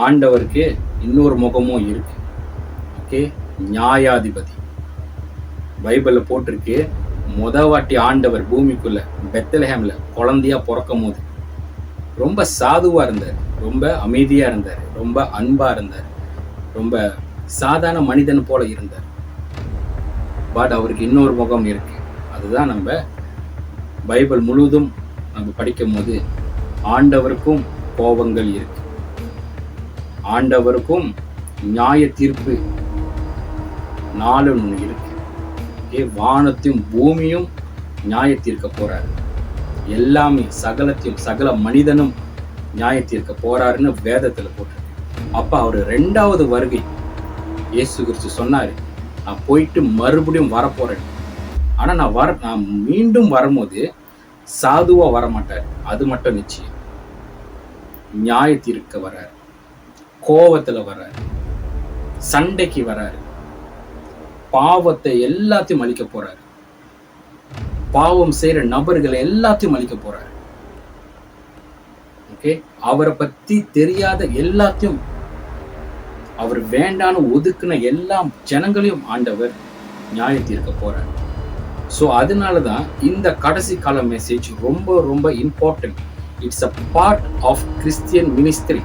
ஆண்டவருக்கு இன்னொரு முகமும் இருக்கு. ஓகே, நியாயாதிபதி. பைபிள்ல போட்டிருக்கு, வாட்டி ஆண்டவர் பூமிக்குள்ள பெத்லஹேம்ல குழந்தையா பிறக்கும் போது ரொம்ப சாதுவா இருந்தார், ரொம்ப அமைதியா இருந்தார், ரொம்ப அன்பா இருந்தார், ரொம்ப சாதாரண மனிதன் போல இருந்தார். பட் அவருக்கு இன்னொரு முகம் இருக்கு. அதுதான் நம்ம பைபிள் முழுவதும் நம்ம படிக்கும் போது ஆண்டவருக்கும் கோபங்கள் இருக்கு, ஆண்டவருக்கும் நியாய தீர்ப்பு நாள் ஒன்று இருக்கு. வானத்தையும் பூமியும் நியாய தீர்க்க போறாரு, எல்லாமே சகலத்தையும் சகல மனிதனும் நியாய தீர்க்க போறாருன்னு வேதத்துல போட்டிருக்கு. அப்ப அவரு 2வது வருகை இயேசு கிறிஸ்து சொன்னாரு, நான் போயிட்டு மறுபடியும் வரப்போறேன். ஆனா நான் மீண்டும் வரும்போது சாதுவா வரமாட்டாரு, அது மட்டும் நிச்சயம். நியாய தீர்க்க வர்றாரு, கோபத்துல வர்றாரு, சண்டைக்கு வர்றாரு, பாவத்தை எல்லாத்தையும் அழிக்க போறாரு, பாவம் செய்யற நபர்களை எல்லாத்தையும் அழிக்க போறாரு. ஓகே, அவரை பத்தி தெரியாத எல்லாத்தையும், அவர் வேண்டான்னு ஒதுக்குன எல்லா ஜனங்களையும் ஆண்டவர் நியாய தீர்க்க போறார். ஸோ அதனாலதான் இந்த கடைசி கால மெசேஜ் ரொம்ப ரொம்ப important. It's a part of Christian ministry.